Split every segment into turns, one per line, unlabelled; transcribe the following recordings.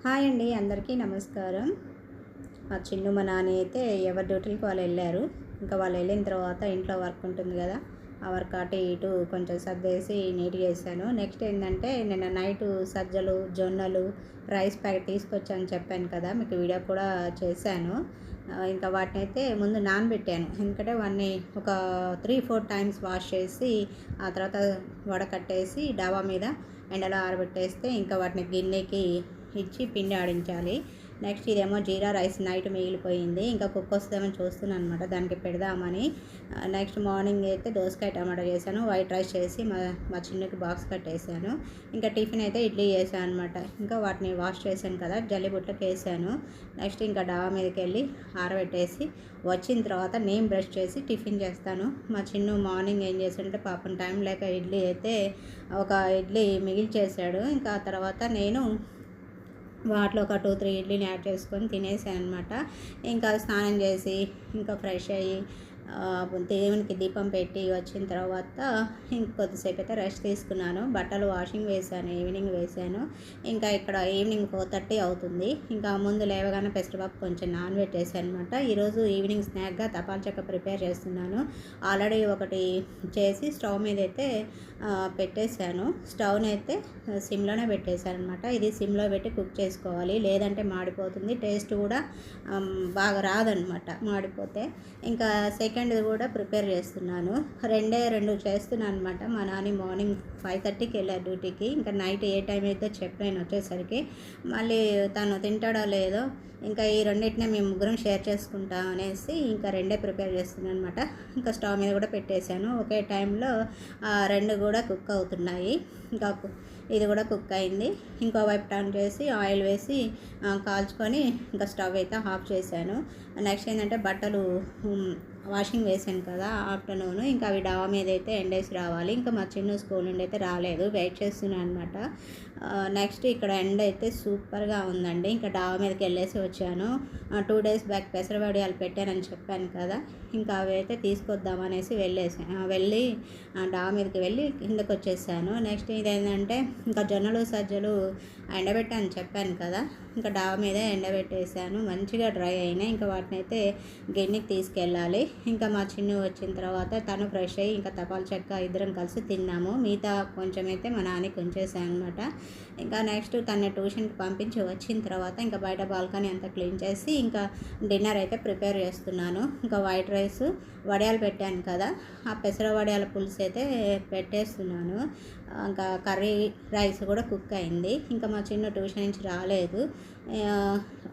Hi అండి, అందరికీ నమస్కారం. మా చిన్ను మా నాని అయితే ఎవరి డ్యూటీలకు వాళ్ళు వెళ్ళారు. ఇంకా వాళ్ళు వెళ్ళిన తర్వాత ఇంట్లో వర్క్ ఉంటుంది కదా, ఆ వర్క్ అటు ఇటు కొంచెం సర్దేసి నీట్గా చేశాను. నెక్స్ట్ ఏంటంటే నిన్న నైటు సజ్జలు, జొన్నలు, రైస్ ప్యాకెట్ తీసుకొచ్చాను చెప్పాను కదా, మీకు వీడియో కూడా చేశాను. ఇంకా వాటిని అయితే ముందు నానబెట్టాను. ఎందుకంటే వాటిని ఒక 3-4 టైమ్స్ వాష్ చేసి ఆ తర్వాత వడకట్టేసి డాబా మీద ఎండలో ఆరబెట్టేస్తే ఇంకా వాటిని గిన్నెకి ఇచ్చి పిండి ఆడించాలి. నెక్స్ట్ ఇదేమో జీరా రైస్ నైట్ మిగిలిపోయింది, ఇంకా కుక్ వస్తుందేమని చూస్తున్నాను అనమాట, దానికి పెడదామని. నెక్స్ట్ మార్నింగ్ అయితే దోసకాయ టమాటా చేశాను, వైట్ రైస్ చేసి మా చిన్నకి బాక్స్ కట్టేసాను. ఇంకా టిఫిన్ అయితే ఇడ్లీ చేశాను అనమాట. ఇంకా వాటిని వాష్ చేశాను కదా, జల్లిబుట్లకి వేసాను. నెక్స్ట్ ఇంకా డాబా మీదకి వెళ్ళి ఆరబెట్టేసి వచ్చిన తర్వాత నేను బ్రష్ చేసి టిఫిన్ చేస్తాను. మా చిన్ను మార్నింగ్ ఏం చేశాడంటే పాపం టైం లేక ఇడ్లీ అయితే ఒక ఇడ్లీ మిగిల్చేసాడు. ఇంకా తర్వాత నేను వాటిలో ఒక 2-3 ఇడ్లీని యాడ్ చేసుకొని తినేసాను అనమాట. ఇంకా స్నానం చేసి ఇంకా ఫ్రెష్ అయ్యి దేవునికి దీపం పెట్టి వచ్చిన తర్వాత ఇంకొద్దిసేపు అయితే రెస్ట్ తీసుకున్నాను. బట్టలు వాషింగ్ వేసాను, ఈవినింగ్ వేసాను. ఇంకా ఇక్కడ ఈవినింగ్ 4:30 అవుతుంది. ఇంకా ముందు లేవగానే పెసరపప్పు కొంచెం నానబెట్టేసాను అనమాట. ఈరోజు ఈవినింగ్ స్నాక్గా తపాల్ చెక్క ప్రిపేర్ చేస్తున్నాను. ఆల్రెడీ ఒకటి చేసి స్టవ్ మీద అయితే పెట్టేశాను. స్టవ్ని అయితే సిమ్లోనే పెట్టేశాను అనమాట. ఇది సిమ్లో పెట్టి కుక్ చేసుకోవాలి, లేదంటే మాడిపోతుంది, టేస్ట్ కూడా బాగా రాదనమాట మాడిపోతే. ఇంకా సెకండ్ కూడా ప్రిపేర్ చేస్తున్నాను. 2 చేస్తున్నాను అనమాట. మా నాని మార్నింగ్ 5:30కి వెళ్ళారు డ్యూటీకి. ఇంకా నైట్ ఏ టైం అయితే చెప్పలేను వచ్చేసరికి, మళ్ళీ తను తింటాడో లేదో. ఇంకా ఈ రెండింటినే మేము ముగ్గురం షేర్ చేసుకుంటాం అనేసి ఇంకా 2 ప్రిపేర్ చేస్తున్నాను అనమాట. ఇంకా స్టవ్ మీద కూడా పెట్టేశాను. ఒకే టైంలో 2 కూడా కుక్ అవుతున్నాయి. ఇంకా ఇది కూడా కుక్ అయింది. ఇంకో వైపు టర్న్ చేసి ఆయిల్ వేసి కాల్చుకొని ఇంకా స్టవ్ అయితే ఆఫ్ చేశాను. నెక్స్ట్ ఏంటంటే బట్టలు వాషింగ్ వేసాను కదా ఆఫ్టర్నూన్, ఇంకా అవి డాబా మీద అయితే ఎండేసి రావాలి. ఇంకా మా చిన్న స్కూల్ నుండి అయితే రాలేదు, వెయిట్ చేస్తున్నాను అనమాట. నెక్స్ట్ ఇక్కడ ఎండ అయితే సూపర్గా ఉందండి. ఇంకా డాబా మీదకి వెళ్ళేసి వచ్చాను. 2 డేస్ బ్యాక్ పెసరవడియాలు పెట్టానని చెప్పాను కదా, ఇంకా అవి అయితే తీసుకొద్దామనేసి వెళ్ళి డాబా మీదకి వెళ్ళి కిందకు వచ్చేసాను. నెక్స్ట్ ఇదేంటంటే ఇంకా జొన్నలు సజ్జలు ఎండబెట్టాను చెప్పాను కదా, ఇంకా డాబా మీద ఎండబెట్టేసాను, మంచిగా డ్రై అయినాయి. ఇంకా వాటిని అయితే గిన్నెకి తీసుకెళ్ళాలి. ఇంకా మా చిన్ను వచ్చిన తర్వాత తను ఫ్రెష్ అయ్యి ఇంకా తపాల్ చెక్క ఇద్దరం కలిసి తిన్నాము. మిగతా కొంచెం అయితే మా నాన్నకి ఉంచేసాను అనమాట. ఇంకా నెక్స్ట్ తన ట్యూషన్కి పంపించి వచ్చిన తర్వాత ఇంకా బయట బాల్కనీ అంతా క్లీన్ చేసి ఇంకా డిన్నర్ అయితే ప్రిపేర్ చేస్తున్నాను. ఇంకా వైట్ రైస్, వడియాలు పెట్టాను కదా, ఆ పెసర వడియాల పులుసు అయితే పెట్టేస్తున్నాను. ఇంకా కర్రీ రైస్ కూడా కుక్ అయింది. ఇంకా మా చిన్న ట్యూషన్ నుంచి రాలేదు.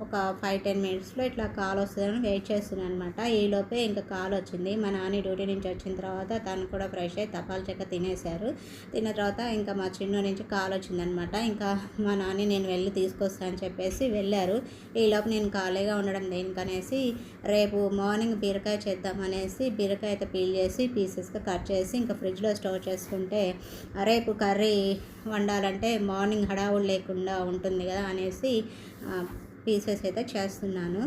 ఒక 5-10 మినిట్స్లో ఇట్లా కాల్ వస్తుందని వెయిట్ చేస్తున్నాను అనమాట. ఈలోపే ఇంకా కాల్ వచ్చింది. మా నాని డ్యూటీ నుంచి వచ్చిన తర్వాత తను కూడా ఫ్రెష్ అయ్యి తపాల్ చెక్క తినేశారు. తిన్న తర్వాత ఇంకా మా చిన్న నుంచి కాల్ వచ్చిందనమాట. ఇంకా మా నాని నేను వెళ్ళి తీసుకొస్తాను చెప్పేసి వెళ్ళారు. ఈలోపు నేను ఖాళీగా ఉండడం దేనికనేసి రేపు మార్నింగ్ బీరకాయ చేద్దామనేసి బీరకాయ అయితే పీల్ చేసి పీసెస్గా కట్ చేసి ఇంకా ఫ్రిడ్జ్లో స్టోర్ చేసుకుంటే రేపు కర్రీ వండాలంటే మార్నింగ్ హడావుడు లేకుండా ఉంటుంది కదా అనేసి పీసెస్ అయితే చేస్తున్నాను.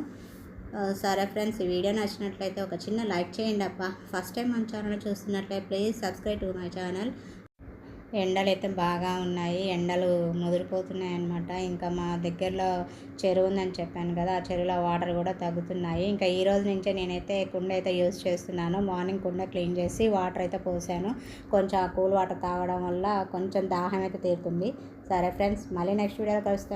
సరే ఫ్రెండ్స్, ఈ వీడియో నచ్చినట్లయితే ఒక చిన్న లైక్ చేయండి అబ్బా. ఫస్ట్ టైం మన ఛానల్ చూస్తున్నట్లయితే please subscribe to my channel. ఎండలు అయితే బాగా ఉన్నాయి, ఎండలు ముదిరిపోతున్నాయి అన్నమాట. ఇంకా మా దగ్గరలో చెరువు ఉందని చెప్పాను కదా, ఆ చెరువులో వాటర్ కూడా తగ్గుతున్నాయి. ఇంకా ఈ రోజు నుంచే నేనైతే కుండ అయితే యూజ్ చేస్తున్నాను. మార్నింగ్ కుండ క్లీన్ చేసి వాటర్ అయితే పోసాను. కొంచెం కూల్ వాటర్ తాగడం వల్ల కొంచెం దాహం అయితే తీరుతుంది. సరే ఫ్రెండ్స్, మళ్ళీ నెక్స్ట్ వీడియోలో కలుస్తాను.